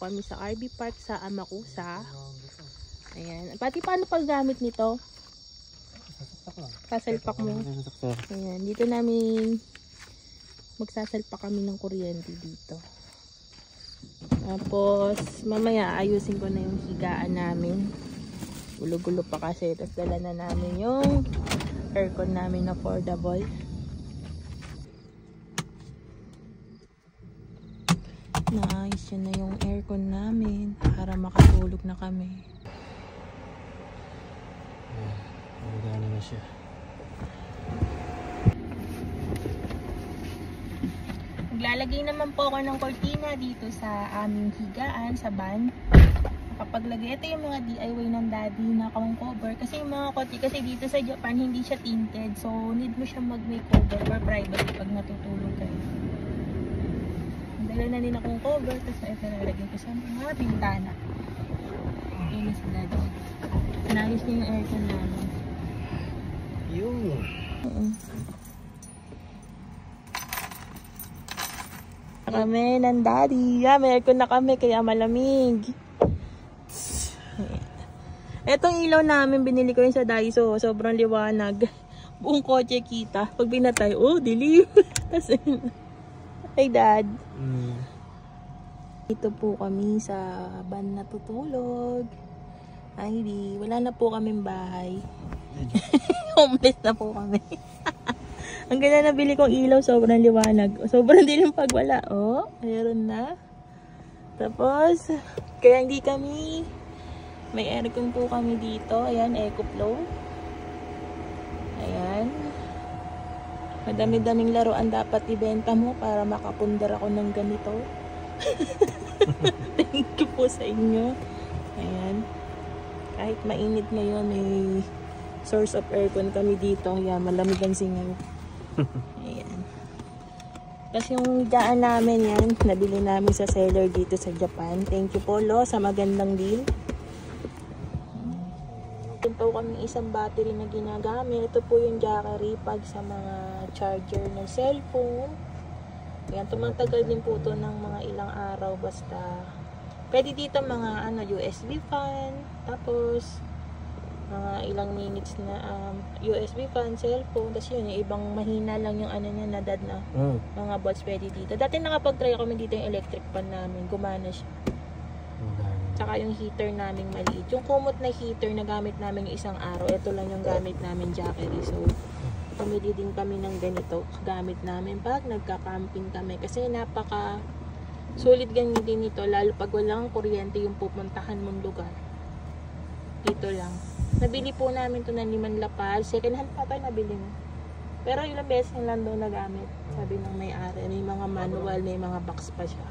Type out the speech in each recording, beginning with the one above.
kami sa RV Park sa Amakusa. Ayan. Pati paano paggamit nito? Sasalpak mo. Ayan. Dito namin magsasalpak kami ng kuryente dito. Tapos mamaya ayusin ko na yung higaan namin. Gulo-gulo pa kasi. Tapos dala na namin yung aircon namin na affordable. Naayos yun na yung aircon namin para makatulog na kami. Magana na siya. Maglalagay naman po ako ng cortina dito sa aming higaan sa van. Kapaglagay, ito yung mga DIY ng daddy na cover. Kasi yung mga kotse, kasi dito sa Japan hindi siya tinted. So need mo siya mag-make cover for private pag natutulog kayo. Dala na din akong cover, tapos ito nalagay ko sa mga bintana. Yun yung sa daddy. Inayos niya yung aircon namin. Yun. Kami ng daddy. May aircon na kami kaya malamig. Etong ilaw namin binili ko yun sa Daiso. Sobrang liwanag. Buong kotse kita. Pag binatay, oh, dilim. Hey dad. Dito po kami sa van natutulog. Ay di, wala na po kaming bahay. Homeless na po kami. Ang ganda nabili kong ilaw, sobrang liwanag. Sobrang dilim pag wala. Oh, mayroon na. Tapos, kaya hindi kami, may aircon po kami dito. Ayan, EcoFlow. Ayan. Madami-daming laruan dapat ibenta mo para makapundar ako ng ganito. Thank you po sa inyo. Ayan. Kahit mainit ngayon, may source of aircon kami dito. Ayan, malamig ang singaw. Ayan. Kasi yung higaan namin yan, nabili namin sa seller dito sa Japan. Thank you po, Lo, sa magandang deal. Ito po kami isang battery na ginagamit. Ito po yung Jackery pag sa mga charger ng cellphone. Ayan, tumatagal din po ito ng mga ilang araw. Basta pwede dito mga USB fan. Tapos mga ilang minutes na USB fan, cellphone. Tapos yun, yung ibang mahina lang yung niya na dad na mga bots pwede dito. Dati nakapag-try kami dito yung electric fan namin. Gumana siya. Tsaka yung heater namin maliit. Yung kumot na heater na gamit namin yung isang araw. Ito lang yung gamit namin, Jackery. So, pumili din kami ng ganito. Gamit namin pag nagka-camping kami. Kasi napaka sulit ganyan din ito. Lalo pag walang kuryente yung pupuntahan mong lugar. Dito lang. Nabili po namin ito na 5 lapad. Second hand pa tayo nabili mo. Pero ilang beses lang daw nagamit. Sabi ng may-ari. May mga manual, may mga box pa siya.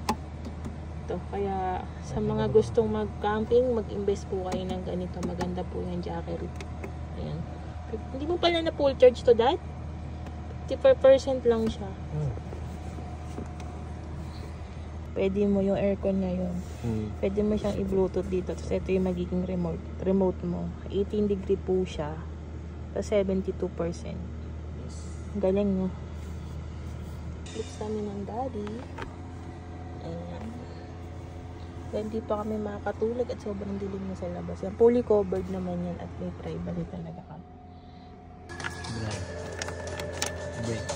Ito. Kaya sa mga gustong mag-camping, mag-invest po kayo ng ganito. Maganda po yung Jackery. Ayan. Hindi mo pala na full charge to dad? 50% lang siya. Pwede mo yung aircon ngayon. Pwede mo siyang i-bluetooth dito. Tapos ito yung magiging remote mo. 18 degree po siya. Tapos 72%. Galing, no? Flips kami ng daddy. Ayan. Hindi pa kami makakatulog at sobrang dilim na sa labas. Yan, fully covered naman yan at may privacy talaga kami. Break.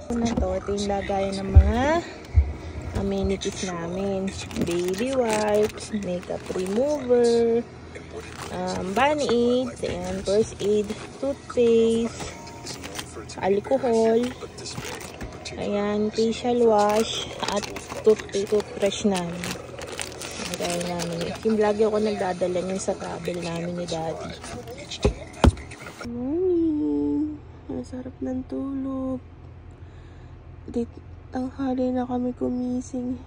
Ito yung lagayan ng mga amenities namin. Baby wipes, makeup remover, bunny aids, and first aid, toothpaste, alcohol, ayan, facial wash, at toothbrush namin. Lagayan namin. Yung lagi ako nagdadala niyan sa travel namin ni daddy. Morning! Masarap ng tulog. Tanghali na kami gumising.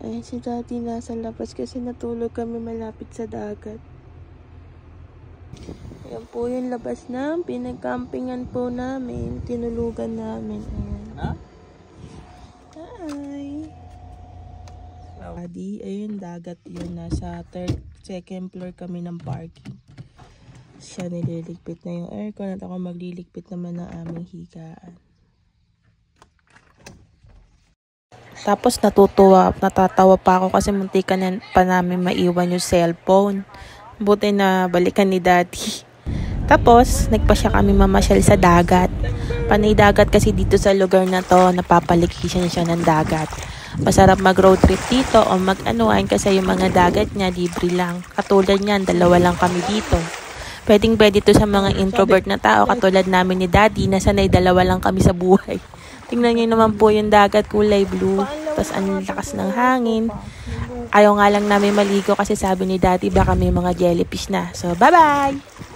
Ayan si daddy nasa labas kasi natulog kami malapit sa dagat. Ayan po yung labas na pinagcampingan po namin. Tinulugan namin. Ayan. Hi! Daddy, ayun dagat yun. Nasa second floor kami ng parking. Siya nililigpit na yung aircon at ako magliligpit naman ng aming higaan. Tapos natatawa pa ako kasi muntikan na pa namin maiwan yung cellphone. Buti na balikan ni Daddy. Tapos, nagpa siya kami mamasyal sa dagat. Panay dagat kasi dito sa lugar na to, napapalikisan siya ng dagat. Masarap mag-road trip dito o mag-anuan kasi yung mga dagat niya, libre lang. Katulad niyan, 2 lang kami dito. Pwedeng-pwede to sa mga introvert na tao katulad namin ni Daddy na sanay 2 lang kami sa buhay. Tingnan niyo naman po yung dagat, kulay blue. Tapos ang lakas ng hangin. Ayaw nga lang namin maligo kasi sabi ni Daddy baka may mga jellyfish na. So, bye-bye!